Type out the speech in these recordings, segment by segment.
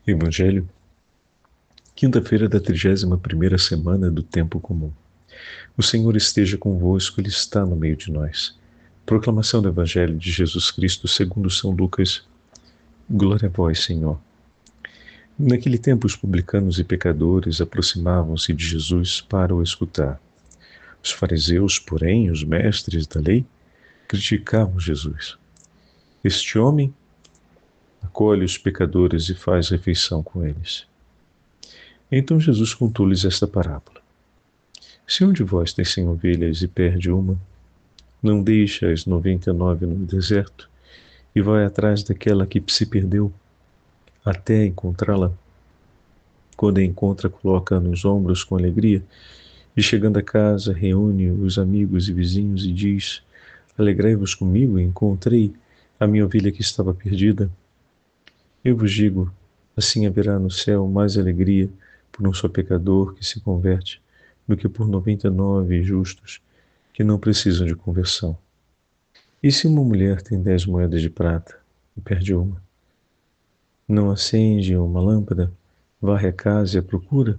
Evangelho, quinta-feira da 31ª semana do Tempo Comum. O Senhor esteja convosco, Ele está no meio de nós. Proclamação do Evangelho de Jesus Cristo segundo São Lucas. Glória a vós, Senhor. Naquele tempo, os publicanos e pecadores aproximavam-se de Jesus para o escutar. Os fariseus, porém, os mestres da lei, criticavam Jesus. Este homem acolhe os pecadores e faz refeição com eles. Então Jesus contou-lhes esta parábola. Se um de vós tem 100 ovelhas e perde uma, não deixa as 99 no deserto e vai atrás daquela que se perdeu até encontrá-la. Quando a encontra, coloca-a nos ombros com alegria e, chegando a casa, reúne os amigos e vizinhos e diz: Alegrai-vos comigo, encontrei a minha ovelha que estava perdida. Eu vos digo, assim haverá no céu mais alegria por um só pecador que se converte do que por 99 justos que não precisam de conversão. E se uma mulher tem 10 moedas de prata e perde uma, não acende uma lâmpada, varre a casa e a procura,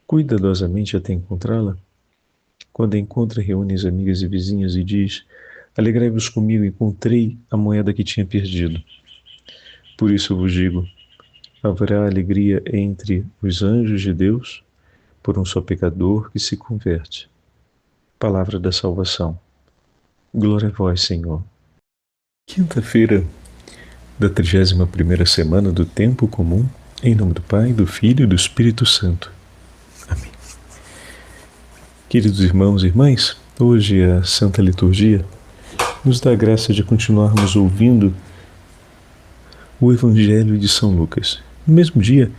cuidadosamente até encontrá-la? Quando a encontra, reúne as amigas e vizinhas e diz: Alegrai-vos comigo, encontrei a moeda que tinha perdido. Por isso eu vos digo, haverá alegria entre os anjos de Deus por um só pecador que se converte. Palavra da salvação. Glória a vós, Senhor. Quinta-feira da 31ª semana do Tempo Comum, em nome do Pai, do Filho e do Espírito Santo. Amém. Queridos irmãos e irmãs, hoje a Santa Liturgia nos dá a graça de continuarmos ouvindo o Evangelho de São Lucas. No mesmo dia,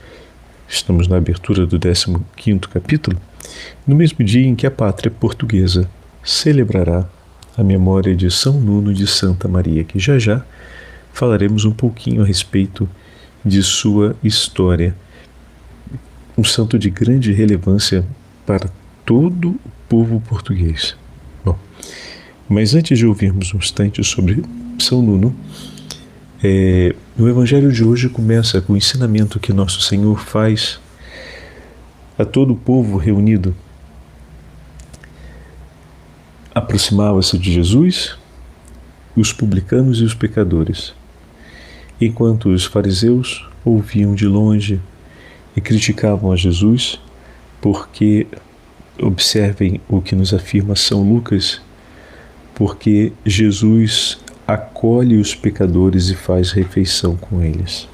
estamos na abertura do 15º capítulo, no mesmo dia em que a pátria portuguesa celebrará a memória de São Nuno de Santa Maria, que já falaremos um pouquinho a respeito de sua história. Um santo de grande relevância para todo o povo português. Bom, mas antes de ouvirmos um instante sobre São Nuno, o Evangelho de hoje começa com o ensinamento que Nosso Senhor faz a todo o povo reunido. Aproximava-se de Jesus, os publicanos e os pecadores, enquanto os fariseus ouviam de longe e criticavam a Jesus, porque, observem o que nos afirma São Lucas, porque Jesus acolhe os pecadores e faz refeição com eles.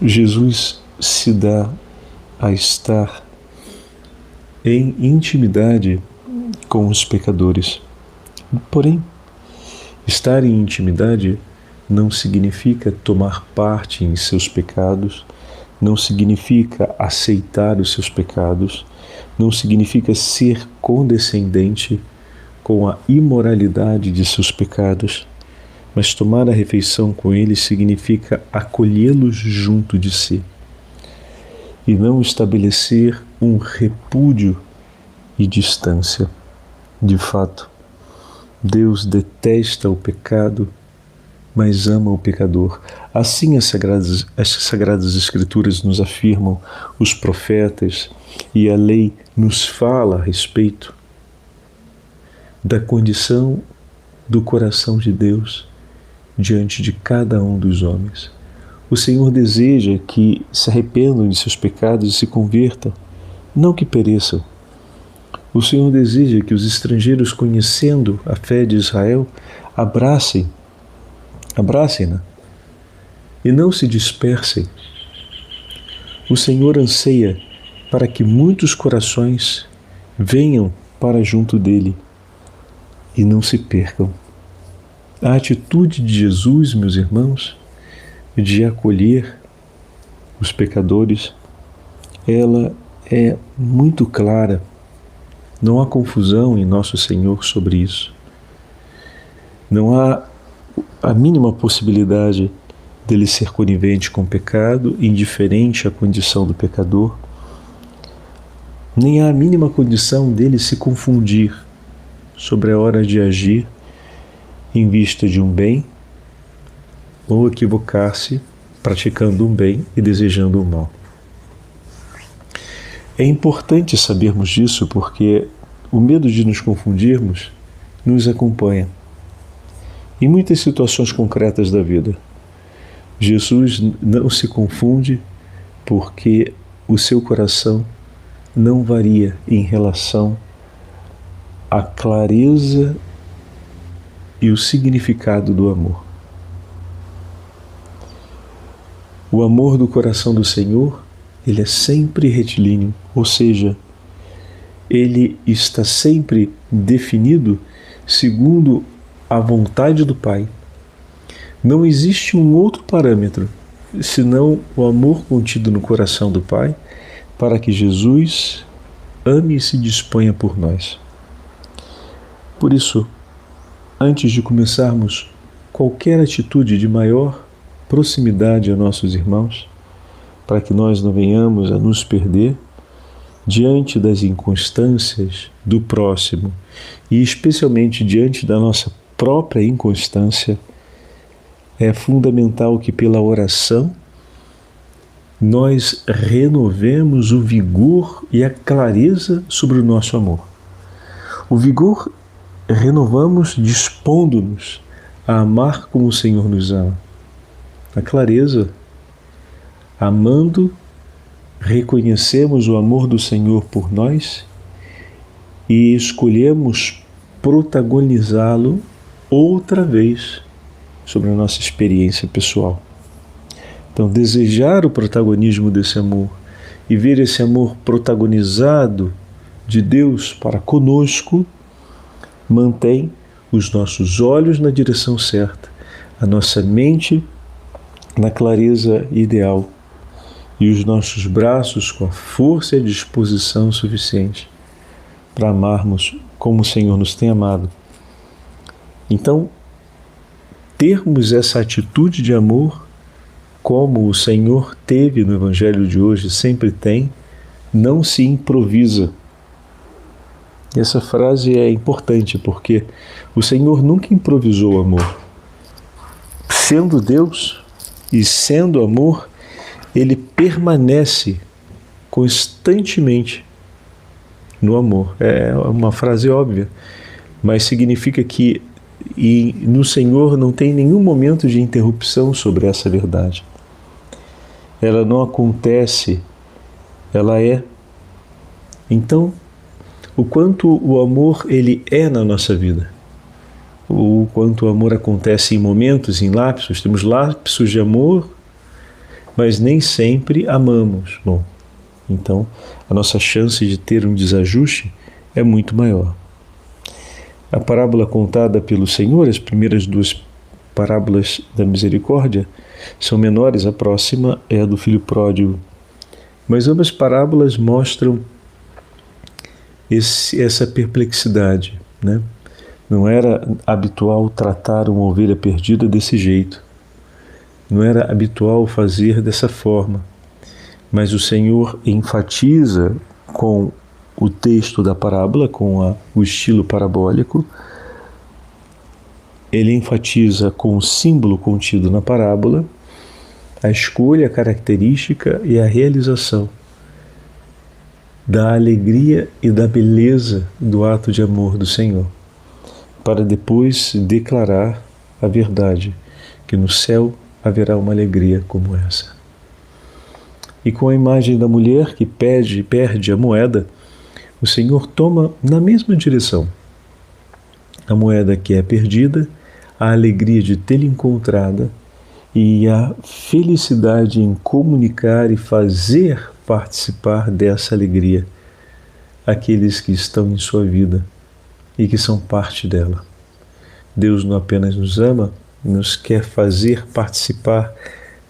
Jesus se dá a estar em intimidade com os pecadores. Porém, estar em intimidade não significa tomar parte em seus pecados, não significa aceitar os seus pecados, não significa ser condescendente com a imoralidade de seus pecados, mas tomar a refeição com eles significa acolhê-los junto de si e não estabelecer um repúdio e distância. De fato, Deus detesta o pecado, mas ama o pecador. Assim as Sagradas Escrituras nos afirmam, os profetas e a lei nos fala a respeito da condição do coração de Deus diante de cada um dos homens. O Senhor deseja que se arrependam de seus pecados e se convertam, não que pereçam. O Senhor deseja que os estrangeiros, conhecendo a fé de Israel, abracem-na e não se dispersem. O Senhor anseia para que muitos corações venham para junto dele e não se percam. A atitude de Jesus, meus irmãos, de acolher os pecadores, ela é muito clara. Não há confusão em Nosso Senhor sobre isso. Não há a mínima possibilidade dele ser conivente com o pecado, indiferente à condição do pecador. Nem há a mínima condição dele se confundir sobre a hora de agir em vista de um bem ou equivocar-se praticando um bem e desejando o mal. É importante sabermos disso porque o medo de nos confundirmos nos acompanha em muitas situações concretas da vida. Jesus não se confunde porque o seu coração não varia em relação à clareza e o significado do amor. O amor do coração do Senhor, ele é sempre retilíneo, ou seja, ele está sempre definido segundo a vontade do Pai. Não existe um outro parâmetro senão o amor contido no coração do Pai para que Jesus ame e se disponha por nós. Por isso, antes de começarmos qualquer atitude de maior proximidade a nossos irmãos, para que nós não venhamos a nos perder diante das inconstâncias do próximo e especialmente diante da nossa própria inconstância, é fundamental que pela oração nós renovemos o vigor e a clareza sobre o nosso amor. O vigor renovamos dispondo-nos a amar como o Senhor nos ama. A clareza, amando, reconhecemos o amor do Senhor por nós e escolhemos protagonizá-lo outra vez sobre a nossa experiência pessoal. Então, desejar o protagonismo desse amor e ver esse amor protagonizado de Deus para conosco mantém os nossos olhos na direção certa, a nossa mente na clareza ideal e os nossos braços com a força e a disposição suficiente para amarmos como o Senhor nos tem amado. Então, termos essa atitude de amor, como o Senhor teve no Evangelho de hoje, sempre tem, não se improvisa. Essa frase é importante porque o Senhor nunca improvisou o amor. Sendo Deus e sendo amor, ele permanece constantemente no amor. É uma frase óbvia, mas significa que no Senhor não tem nenhum momento de interrupção sobre essa verdade. Ela não acontece, ela é. Então, o quanto o amor ele é na nossa vida, o quanto o amor acontece em momentos, em lapsos, temos lapsos de amor, mas nem sempre amamos. Bom, então a nossa chance de ter um desajuste é muito maior. A parábola contada pelo Senhor, as primeiras duas parábolas da misericórdia, são menores, a próxima é a do filho pródigo. Mas ambas parábolas mostram essa perplexidade, né? Não era habitual tratar uma ovelha perdida desse jeito. Não era habitual fazer dessa forma. Mas o Senhor enfatiza com o texto da parábola, com o estilo parabólico. Ele enfatiza com o símbolo contido na parábola a escolha, a característica e a realização da alegria e da beleza do ato de amor do Senhor, para depois declarar a verdade, que no céu haverá uma alegria como essa. E com a imagem da mulher que perde a moeda, o Senhor toma na mesma direção. A moeda que é perdida, a alegria de tê-la encontrada e a felicidade em comunicar e fazer participar dessa alegria aqueles que estão em sua vida e que são parte dela. Deus não apenas nos ama, nos quer fazer participar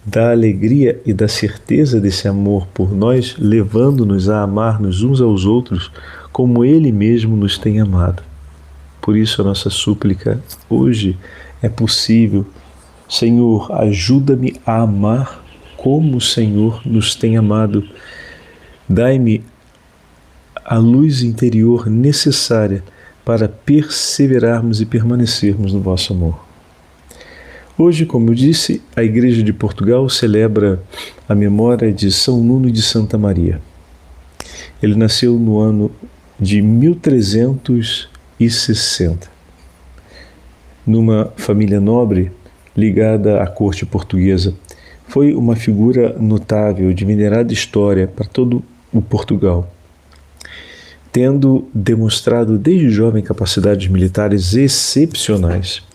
da alegria e da certeza desse amor por nós, levando-nos a amar-nos uns aos outros como Ele mesmo nos tem amado. Por isso a nossa súplica hoje é possível. Senhor, ajuda-me a amar como o Senhor nos tem amado. Dai-me a luz interior necessária para perseverarmos e permanecermos no vosso amor. Hoje, como eu disse, a Igreja de Portugal celebra a memória de São Nuno de Santa Maria. Ele nasceu no ano de 1360, numa família nobre ligada à corte portuguesa. Foi uma figura notável de venerada história para todo o Portugal, tendo demonstrado desde jovem capacidades militares excepcionais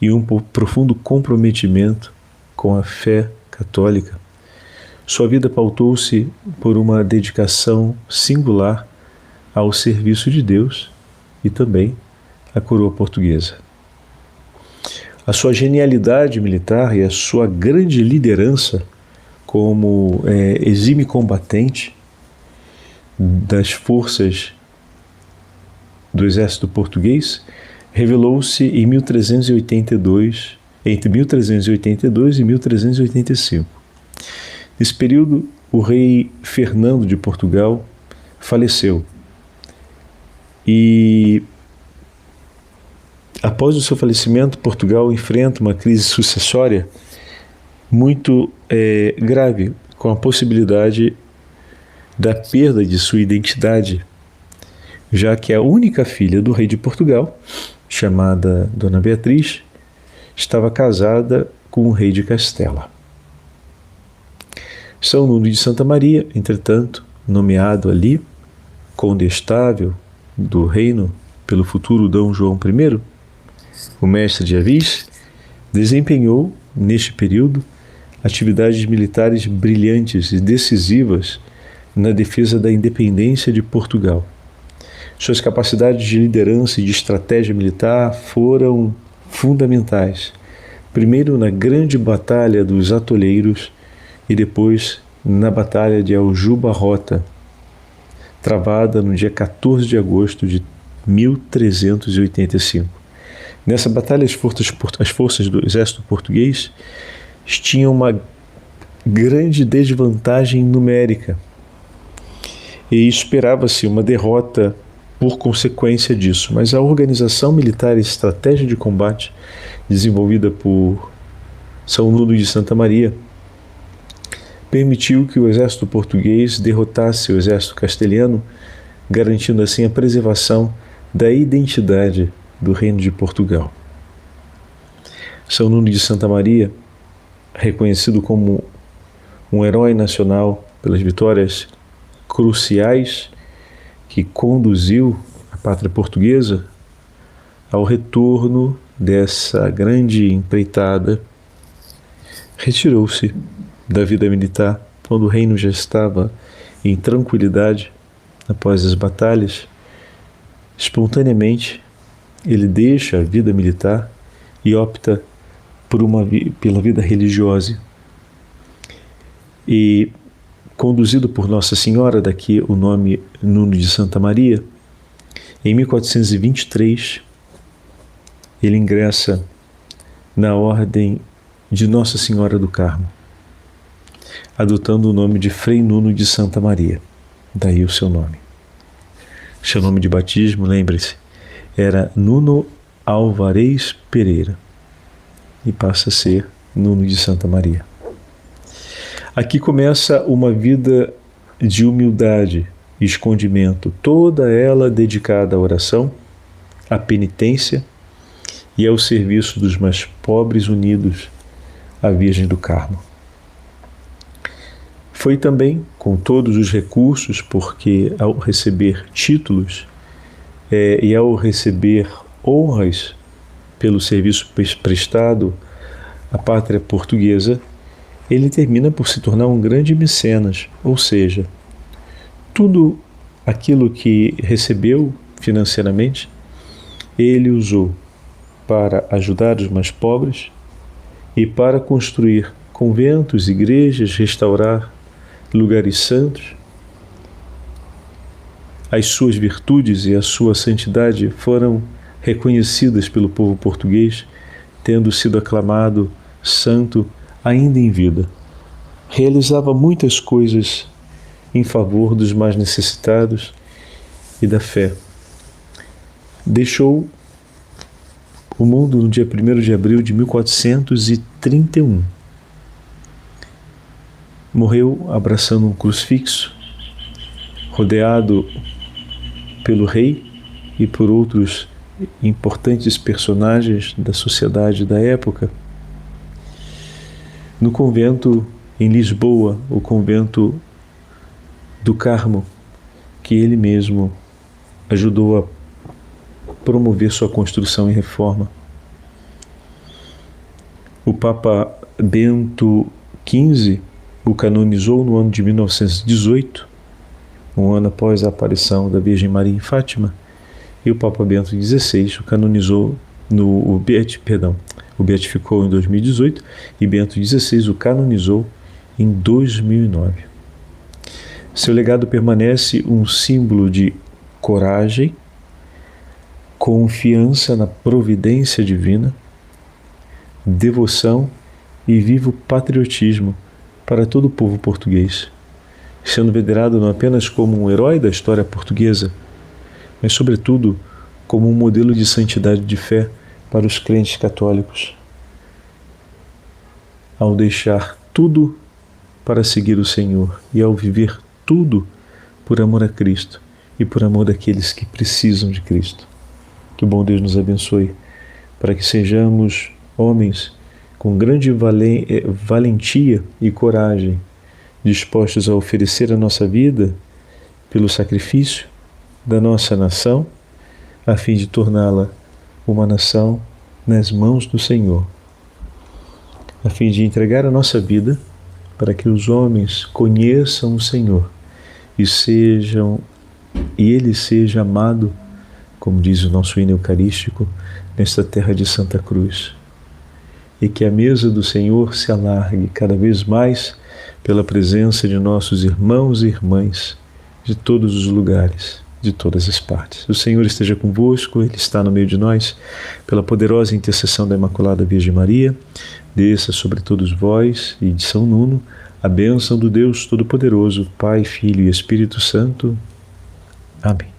e um profundo comprometimento com a fé católica. Sua vida pautou-se por uma dedicação singular ao serviço de Deus e também à coroa portuguesa. A sua genialidade militar e a sua grande liderança como exímio combatente das forças do exército português revelou-se em 1382, entre 1382 e 1385. Nesse período, o rei Fernando de Portugal faleceu e, após o seu falecimento, Portugal enfrenta uma crise sucessória muito grave, com a possibilidade da perda de sua identidade, já que a única filha do rei de Portugal, chamada Dona Beatriz, estava casada com o rei de Castela. São Nuno de Santa Maria, entretanto, nomeado ali condestável do reino pelo futuro Dom João I, o mestre de Avis, desempenhou, neste período, atividades militares brilhantes e decisivas na defesa da independência de Portugal. Suas capacidades de liderança e de estratégia militar foram fundamentais, primeiro na grande Batalha dos Atoleiros e depois na Batalha de Aljubarrota, travada no dia 14 de agosto de 1385. Nessa batalha, as forças do exército português tinham uma grande desvantagem numérica e esperava-se uma derrota por consequência disso, mas a organização militar e estratégia de combate desenvolvida por São Nuno de Santa Maria permitiu que o exército português derrotasse o exército castelhano, garantindo assim a preservação da identidade do Reino de Portugal. São Nuno de Santa Maria, reconhecido como um herói nacional pelas vitórias cruciais que conduziu a pátria portuguesa ao retorno dessa grande empreitada, retirou-se da vida militar quando o reino já estava em tranquilidade após as batalhas. Espontaneamente, ele deixa a vida militar e opta pela vida religiosa. E, conduzido por Nossa Senhora, daqui o nome Nuno de Santa Maria, em 1423, ele ingressa na Ordem de Nossa Senhora do Carmo, adotando o nome de Frei Nuno de Santa Maria, daí o seu nome. Seu nome de batismo, lembre-se, era Nuno Alvarez Pereira e passa a ser Nuno de Santa Maria. Aqui começa uma vida de humildade e escondimento, toda ela dedicada à oração, à penitência e ao serviço dos mais pobres unidos à Virgem do Carmo. Foi também com todos os recursos, porque ao receber títulos e ao receber honras pelo serviço prestado à pátria portuguesa, ele termina por se tornar um grande mecenas, ou seja, tudo aquilo que recebeu financeiramente, ele usou para ajudar os mais pobres e para construir conventos, igrejas, restaurar lugares santos. As suas virtudes e a sua santidade foram reconhecidas pelo povo português, tendo sido aclamado santo ainda em vida. Realizava muitas coisas em favor dos mais necessitados e da fé. Deixou o mundo no dia 1º de abril de 1431. Morreu abraçando um crucifixo, rodeado pelo rei e por outros importantes personagens da sociedade da época, no convento em Lisboa, o convento do Carmo, que ele mesmo ajudou a promover sua construção e reforma. O Papa Bento XV o canonizou no ano de 1918, um ano após a aparição da Virgem Maria em Fátima, e o Papa Bento XVI o canonizou o beatificou em 2018 e Bento XVI o canonizou em 2009. Seu legado permanece um símbolo de coragem, confiança na providência divina, devoção e vivo patriotismo para todo o povo português, sendo venerado não apenas como um herói da história portuguesa, mas sobretudo como um modelo de santidade de fé para os crentes católicos, ao deixar tudo para seguir o Senhor e ao viver tudo por amor a Cristo e por amor daqueles que precisam de Cristo. Que o bom Deus nos abençoe, para que sejamos homens com grande valentia e coragem, dispostos a oferecer a nossa vida pelo sacrifício da nossa nação, a fim de torná-la uma nação nas mãos do Senhor, a fim de entregar a nossa vida para que os homens conheçam o Senhor e Ele seja amado, como diz o nosso hino eucarístico, nesta terra de Santa Cruz. E que a mesa do Senhor se alargue cada vez mais pela presença de nossos irmãos e irmãs de todos os lugares, de todas as partes. O Senhor esteja convosco, Ele está no meio de nós, pela poderosa intercessão da Imaculada Virgem Maria, desça sobre todos vós e de São Nuno a bênção do Deus Todo-Poderoso, Pai, Filho e Espírito Santo. Amém.